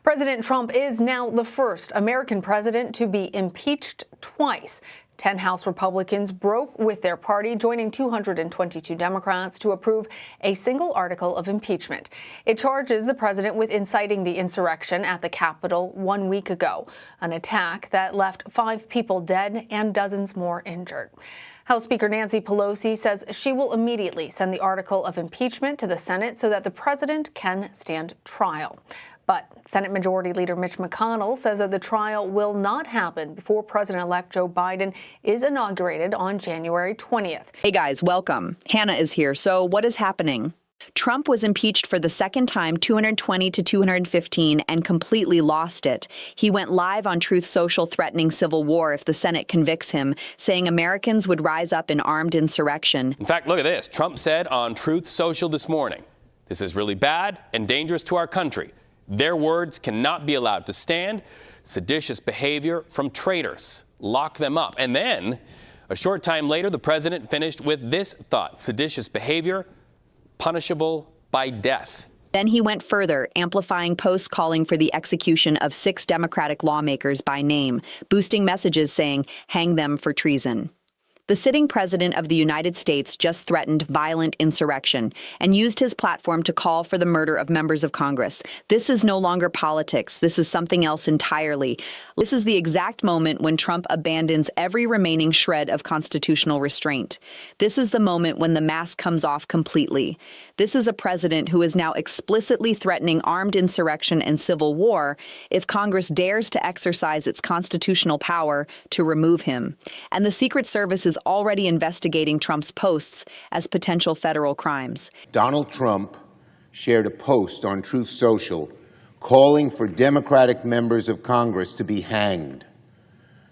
President Trump is now the first American president to be impeached twice. 10 House Republicans broke with their party, joining 222 Democrats to approve a single article of impeachment. It charges the president with inciting the insurrection at the Capitol 1 week ago, an attack that left 5 people dead and dozens more injured. House Speaker Nancy Pelosi says she will immediately send the article of impeachment to the Senate so that the president can stand trial. But Senate Majority Leader Mitch McConnell says that the trial will not happen before President-elect Joe Biden is inaugurated on January 20th. Hey guys, welcome. Hannah is here. So what is happening? Trump was impeached for the second time, 220 to 215, and completely lost it. He went live on Truth Social threatening civil war if the Senate convicts him, saying Americans would rise up in armed insurrection. In fact, look at this. Trump said on Truth Social this morning, "This is really bad and dangerous to our country. Their words cannot be allowed to stand. Seditious behavior from traitors. Lock them up." And then, a short time later, the president finished with this thought: seditious behavior punishable by death. Then he went further, amplifying posts calling for the execution of 6 Democratic lawmakers by name, boosting messages saying, "Hang them for treason." The sitting president of the United States just threatened violent insurrection and used his platform to call for the murder of members of Congress. This is no longer politics. This is something else entirely. This is the exact moment when Trump abandons every remaining shred of constitutional restraint. This is the moment when the mask comes off completely. This is a president who is now explicitly threatening armed insurrection and civil war if Congress dares to exercise its constitutional power to remove him. And the Secret Service is already investigating Trump's posts as potential federal crimes. Donald Trump shared a post on Truth Social calling for Democratic members of Congress to be hanged.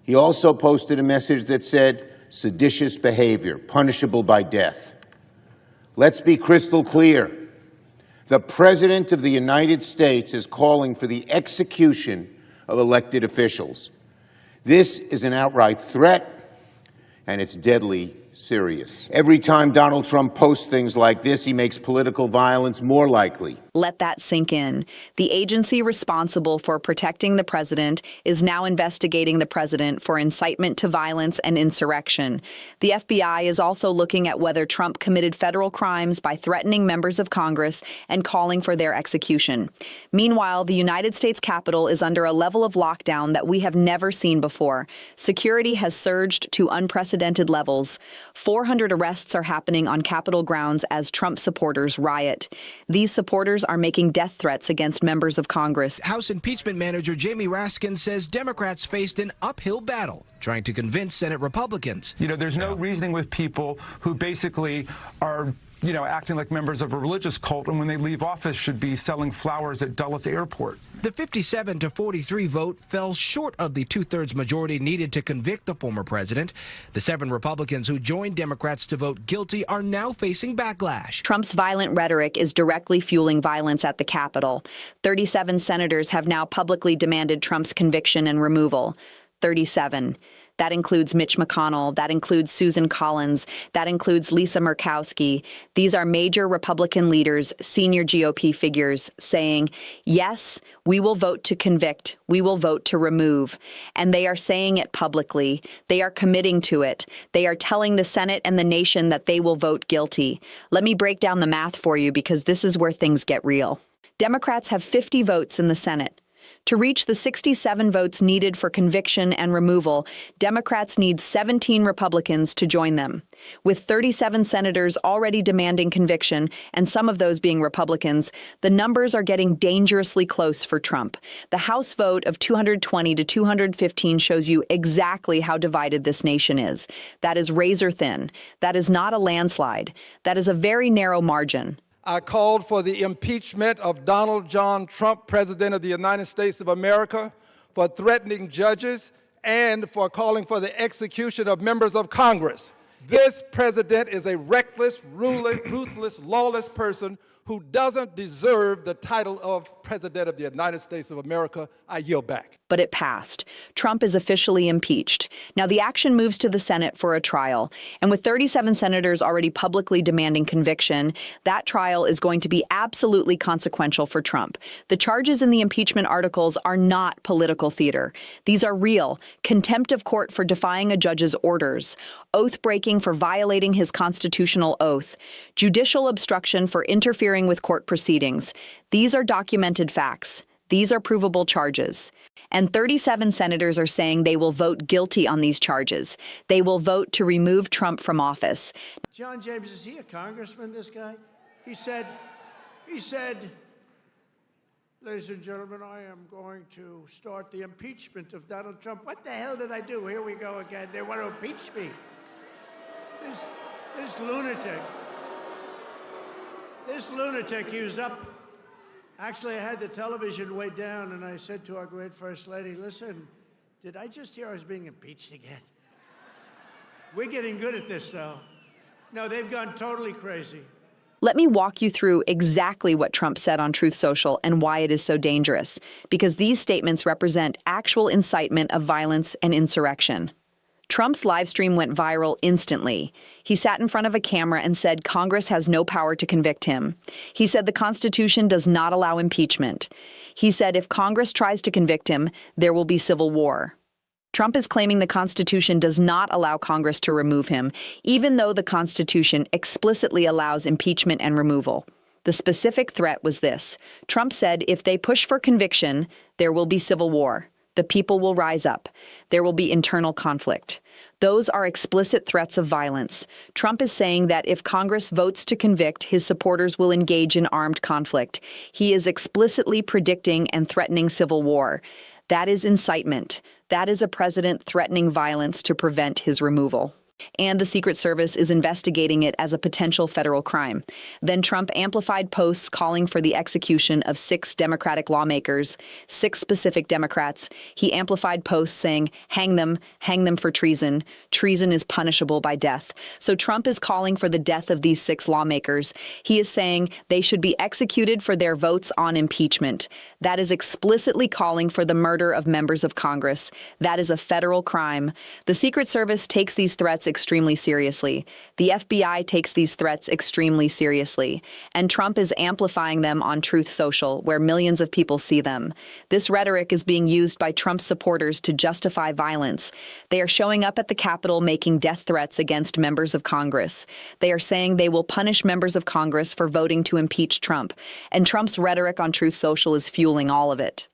He also posted a message that said, "Seditious behavior, punishable by death." Let's be crystal clear. The President of the United States is calling for the execution of elected officials. This is an outright threat, and it's deadly serious. Every time Donald Trump posts things like this, he makes political violence more likely. Let that sink in. The agency responsible for protecting the president is now investigating the president for incitement to violence and insurrection. The FBI is also looking at whether Trump committed federal crimes by threatening members of Congress and calling for their execution. Meanwhile, the United States Capitol is under a level of lockdown that we have never seen before. Security has surged to unprecedented levels. 400 arrests are happening on Capitol grounds as Trump supporters riot. These supporters are making death threats against members of Congress. House impeachment manager Jamie Raskin says Democrats faced an uphill battle trying to convince Senate Republicans. There's no reasoning with people who basically are acting like members of a religious cult, and when they leave office should be selling flowers at Dulles Airport. The 57 to 43 vote fell short of the 2/3 majority needed to convict the former president. The 7 Republicans who joined Democrats to vote guilty are now facing backlash. Trump's violent rhetoric is directly fueling violence at the Capitol. 37 senators have now publicly demanded Trump's conviction and removal. 37. That includes Mitch McConnell. That includes Susan Collins. That includes Lisa Murkowski. These are major Republican leaders, senior GOP figures, saying, yes, we will vote to convict. We will vote to remove. And they are saying it publicly. They are committing to it. They are telling the Senate and the nation that they will vote guilty. Let me break down the math for you because this is where things get real. Democrats have 50 votes in the Senate. To reach the 67 votes needed for conviction and removal, Democrats need 17 Republicans to join them. With 37 senators already demanding conviction, and some of those being Republicans, the numbers are getting dangerously close for Trump. The House vote of 220 to 215 shows you exactly how divided this nation is. That is razor thin. That is not a landslide. That is a very narrow margin. I called for the impeachment of Donald John Trump, President of the United States of America, for threatening judges and for calling for the execution of members of Congress. This president is a reckless, ruthless, lawless person who doesn't deserve the title of President of the United States of America. I yield back. But it passed. Trump is officially impeached. Now the action moves to the Senate for a trial. And with 37 senators already publicly demanding conviction, that trial is going to be absolutely consequential for Trump. The charges in the impeachment articles are not political theater. These are real: contempt of court for defying a judge's orders, oath breaking for violating his constitutional oath, judicial obstruction for interfering with court proceedings. These are documented facts. These are provable charges. And 37 senators are saying they will vote guilty on these charges. They will vote to remove Trump from office. John James, is he a congressman, this guy? He said, ladies and gentlemen, I am going to start the impeachment of Donald Trump. What the hell did I do? Here we go again. They want to impeach me. This lunatic, he was up. Actually, I had the television way down, and I said to our great First Lady, listen, did I just hear I was being impeached again? We're getting good at this, though. No, they've gone totally crazy. Let me walk you through exactly what Trump said on Truth Social and why it is so dangerous, because these statements represent actual incitement of violence and insurrection. Trump's live stream went viral instantly. He sat in front of a camera and said Congress has no power to convict him. He said the Constitution does not allow impeachment. He said if Congress tries to convict him, there will be civil war. Trump is claiming the Constitution does not allow Congress to remove him, even though the Constitution explicitly allows impeachment and removal. The specific threat was this. Trump said if they push for conviction, there will be civil war. The people will rise up. There will be internal conflict. Those are explicit threats of violence. Trump is saying that if Congress votes to convict, his supporters will engage in armed conflict. He is explicitly predicting and threatening civil war. That is incitement. That is a president threatening violence to prevent his removal. And the Secret Service is investigating it as a potential federal crime. Then Trump amplified posts calling for the execution of 6 Democratic lawmakers, 6 specific Democrats. He amplified posts saying, hang them for treason. Treason is punishable by death. So Trump is calling for the death of these 6 lawmakers. He is saying they should be executed for their votes on impeachment. That is explicitly calling for the murder of members of Congress. That is a federal crime. The Secret Service takes these threats extremely seriously. The FBI takes these threats extremely seriously. And Trump is amplifying them on Truth Social, where millions of people see them. This rhetoric is being used by Trump's supporters to justify violence. They are showing up at the Capitol making death threats against members of Congress. They are saying they will punish members of Congress for voting to impeach Trump. And Trump's rhetoric on Truth Social is fueling all of it.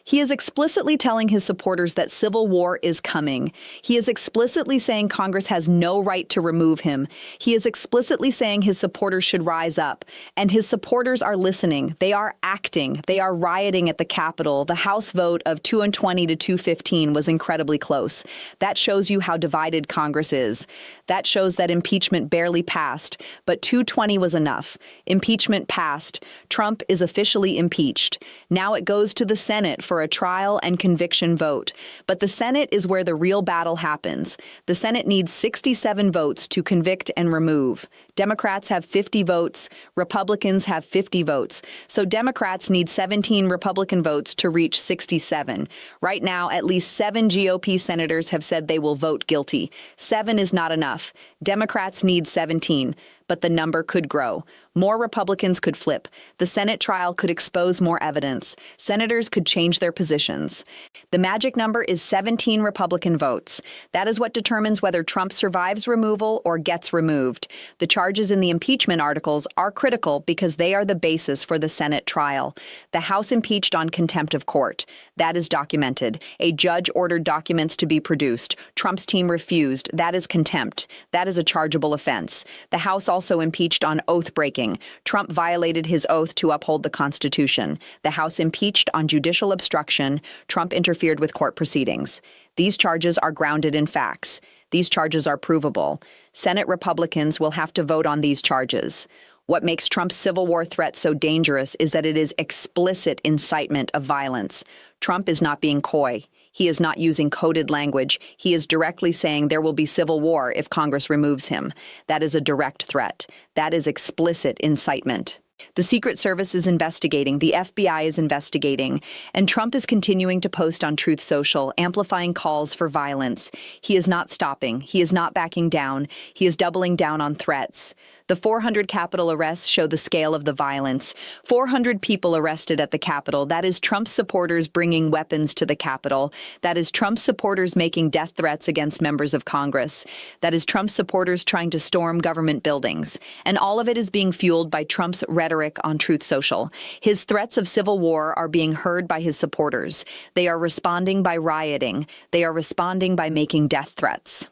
He is explicitly telling his supporters that civil war is coming. He is explicitly saying Congress has no right to remove him. He is explicitly saying his supporters should rise up. And his supporters are listening. They are acting. They are rioting at the Capitol. The House vote of 220 to 215 was incredibly close. That shows you how divided Congress is. That shows that impeachment barely passed, but 220 was enough. Impeachment passed. Trump is officially impeached. Now it goes to the Senate for a trial and conviction vote. But the Senate is where the real battle happens. The Senate needs 67 votes to convict and remove. Democrats have 50 votes. Republicans have 50 votes. So Democrats need 17 Republican votes to reach 67. Right now, at least 7 GOP senators have said they will vote guilty. 7 is not enough. Democrats need 17. But the number could grow. More Republicans could flip. The Senate trial could expose more evidence. Senators could change their positions. The magic number is 17 Republican votes. That is what determines whether Trump survives removal or gets removed. The charges in the impeachment articles are critical because they are the basis for the Senate trial. The House impeached on contempt of court. That is documented. A judge ordered documents to be produced. Trump's team refused. That is contempt. That is a chargeable offense. The House also impeached on oath breaking. Trump violated his oath to uphold the Constitution. The House impeached on judicial obstruction. Trump interfered with court proceedings. These charges are grounded in facts. These charges are provable. Senate Republicans will have to vote on these charges. What makes Trump's civil war threat so dangerous is that it is explicit incitement of violence. Trump is not being coy. He is not using coded language. He is directly saying there will be civil war if Congress removes him. That is a direct threat. That is explicit incitement. The Secret Service is investigating, the FBI is investigating, and Trump is continuing to post on Truth Social, amplifying calls for violence. He is not stopping. He is not backing down. He is doubling down on threats. The 400 Capitol arrests show the scale of the violence. 400 people arrested at the Capitol. That is Trump's supporters bringing weapons to the Capitol. That is Trump's supporters making death threats against members of Congress. That is Trump's supporters trying to storm government buildings. And all of it is being fueled by Trump's rhetoric on Truth Social. His threats of civil war are being heard by his supporters. They are responding by rioting. They are responding by making death threats.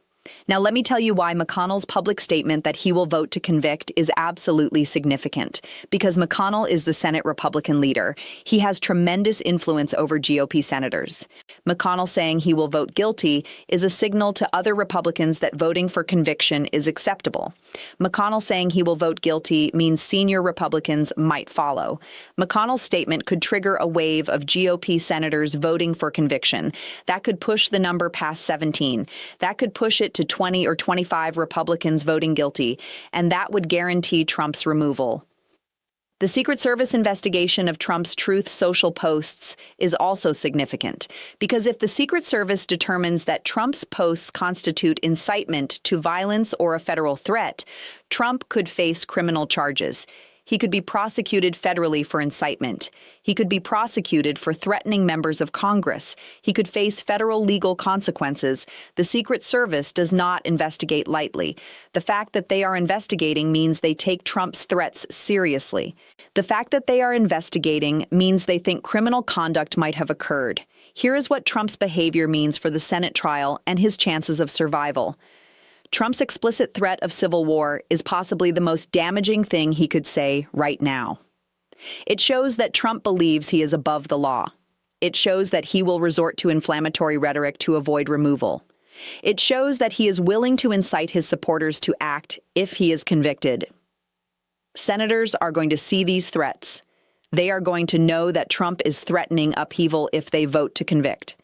Now, let me tell you why McConnell's public statement that he will vote to convict is absolutely significant. Because McConnell is the Senate Republican leader. He has tremendous influence over GOP senators. McConnell saying he will vote guilty is a signal to other Republicans that voting for conviction is acceptable. McConnell saying he will vote guilty means senior Republicans might follow. McConnell's statement could trigger a wave of GOP senators voting for conviction. That could push the number past 17. That could push it to 20 or 25 Republicans voting guilty, and that would guarantee Trump's removal. The Secret Service investigation of Trump's Truth Social posts is also significant, because if the Secret Service determines that Trump's posts constitute incitement to violence or a federal threat, Trump could face criminal charges. He could be prosecuted federally for incitement. He could be prosecuted for threatening members of Congress. He could face federal legal consequences. The Secret Service does not investigate lightly. The fact that they are investigating means they take Trump's threats seriously. The fact that they are investigating means they think criminal conduct might have occurred. Here is what Trump's behavior means for the Senate trial and his chances of survival. Trump's explicit threat of civil war is possibly the most damaging thing he could say right now. It shows that Trump believes he is above the law. It shows that he will resort to inflammatory rhetoric to avoid removal. It shows that he is willing to incite his supporters to act if he is convicted. Senators are going to see these threats. They are going to know that Trump is threatening upheaval if they vote to convict.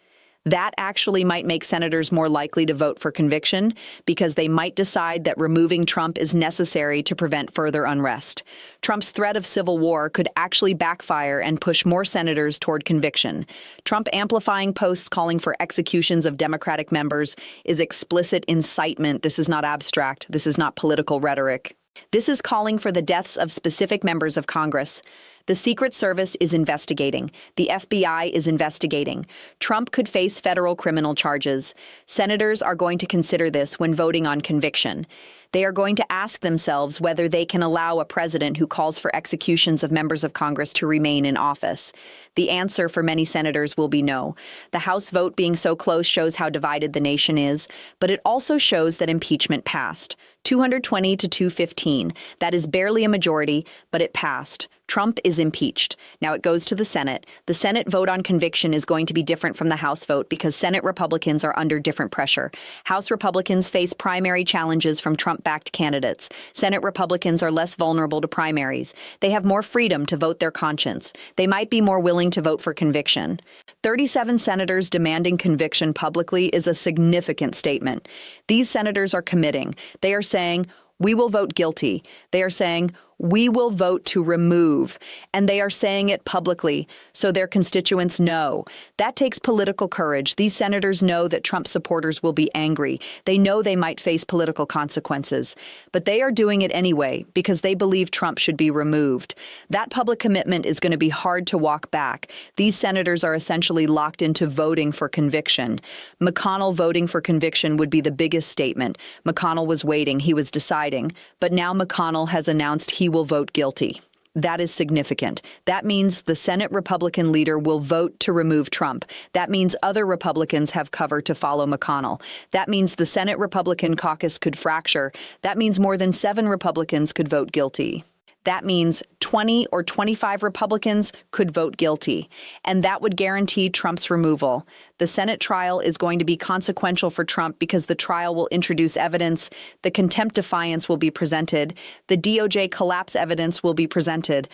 That actually might make senators more likely to vote for conviction because they might decide that removing Trump is necessary to prevent further unrest. Trump's threat of civil war could actually backfire and push more senators toward conviction. Trump amplifying posts calling for executions of Democratic members is explicit incitement. This is not abstract. This is not political rhetoric. This is calling for the deaths of specific members of Congress. The Secret Service is investigating. The FBI is investigating. Trump could face federal criminal charges. Senators are going to consider this when voting on conviction. They are going to ask themselves whether they can allow a president who calls for executions of members of Congress to remain in office. The answer for many senators will be no. The House vote being so close shows how divided the nation is, but it also shows that impeachment passed. 220 to 215. That is barely a majority, but it passed. Trump is impeached. Now it goes to the Senate. The Senate vote on conviction is going to be different from the House vote because Senate Republicans are under different pressure. House Republicans face primary challenges from Trump-backed candidates. Senate Republicans are less vulnerable to primaries. They have more freedom to vote their conscience. They might be more willing to vote for conviction. 37 senators demanding conviction publicly is a significant statement. These senators are committing. They are saying, we will vote guilty. They are saying, we will vote to remove, and they are saying it publicly, so their constituents know. That takes political courage. These senators know that Trump supporters will be angry. They know they might face political consequences, but they are doing it anyway because they believe Trump should be removed. That public commitment is going to be hard to walk back. These senators are essentially locked into voting for conviction. McConnell voting for conviction would be the biggest statement. McConnell was waiting. He was deciding. But now McConnell has announced he will vote guilty. That is significant. That means the Senate Republican leader will vote to remove Trump. That means other Republicans have cover to follow McConnell. That means the Senate Republican caucus could fracture. That means more than 7 Republicans could vote guilty. That means 20 or 25 Republicans could vote guilty, and that would guarantee Trump's removal. The Senate trial is going to be consequential for Trump because the trial will introduce evidence, the contempt defiance will be presented, the DOJ collapse evidence will be presented,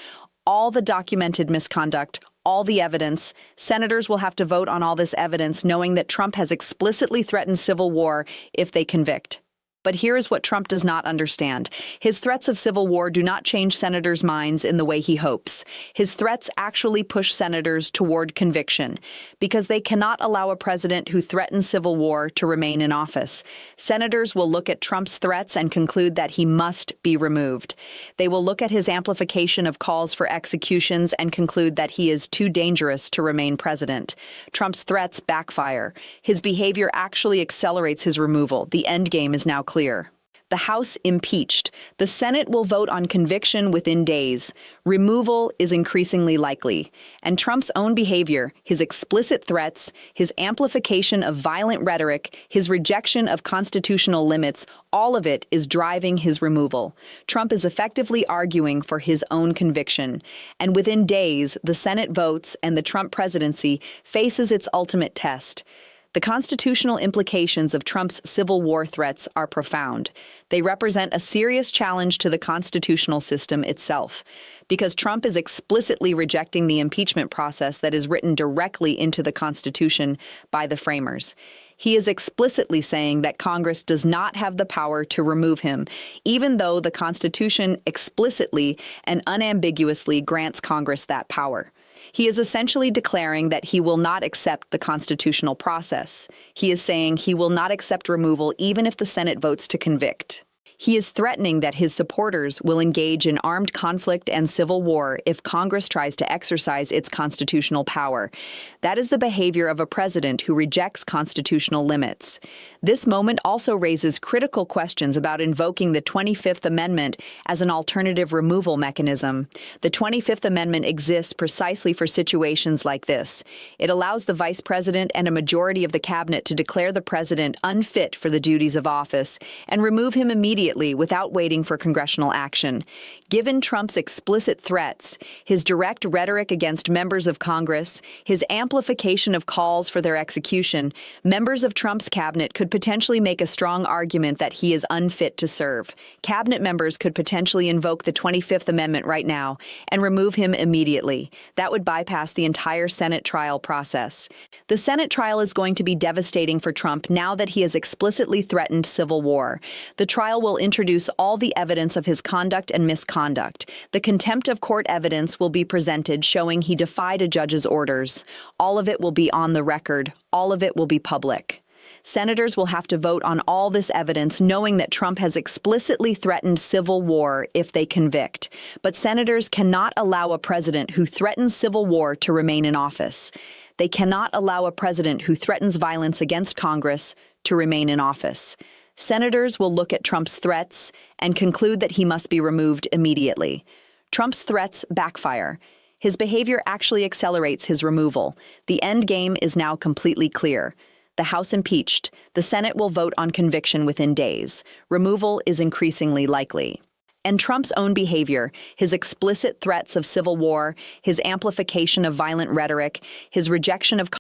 all the documented misconduct, all the evidence. Senators will have to vote on all this evidence knowing that Trump has explicitly threatened civil war if they convict. But here's what Trump does not understand. His threats of civil war do not change senators' minds in the way he hopes. His threats actually push senators toward conviction, because they cannot allow a president who threatens civil war to remain in office. Senators will look at Trump's threats and conclude that he must be removed. They will look at his amplification of calls for executions and conclude that he is too dangerous to remain president. Trump's threats backfire. His behavior actually accelerates his removal. The endgame is now clear. The House impeached. The Senate will vote on conviction within days. Removal is increasingly likely. And Trump's own behavior, his explicit threats, his amplification of violent rhetoric, his rejection of constitutional limits, all of it is driving his removal. Trump is effectively arguing for his own conviction. And within days, the Senate votes and the Trump presidency faces its ultimate test. The constitutional implications of Trump's civil war threats are profound. They represent a serious challenge to the constitutional system itself, because Trump is explicitly rejecting the impeachment process that is written directly into the Constitution by the framers. He is explicitly saying that Congress does not have the power to remove him, even though the Constitution explicitly and unambiguously grants Congress that power. He is essentially declaring that he will not accept the constitutional process. He is saying he will not accept removal even if the Senate votes to convict. He is threatening that his supporters will engage in armed conflict and civil war if Congress tries to exercise its constitutional power. That is the behavior of a president who rejects constitutional limits. This moment also raises critical questions about invoking the 25th Amendment as an alternative removal mechanism. The 25th Amendment exists precisely for situations like this. It allows the vice president and a majority of the cabinet to declare the president unfit for the duties of office and remove him immediately without waiting for congressional action. Given Trump's explicit threats, his direct rhetoric against members of Congress, his amplification of calls for their execution, members of Trump's cabinet could potentially make a strong argument that he is unfit to serve. Cabinet members could potentially invoke the 25th Amendment right now and remove him immediately. That would bypass the entire Senate trial process. The Senate trial is going to be devastating for Trump now that he has explicitly threatened civil war. The trial will introduce all the evidence of his conduct and misconduct. The contempt of court evidence will be presented showing he defied a judge's orders. All of it will be on the record. All of it will be public. Senators will have to vote on all this evidence knowing that Trump has explicitly threatened civil war if they convict. But senators cannot allow a president who threatens civil war to remain in office. They cannot allow a president who threatens violence against Congress to remain in office. Senators will look at Trump's threats and conclude that he must be removed immediately. Trump's threats backfire. His behavior actually accelerates his removal. The end game is now completely clear. The House impeached. The Senate will vote on conviction within days. Removal is increasingly likely. And Trump's own behavior, his explicit threats of civil war, his amplification of violent rhetoric, his rejection of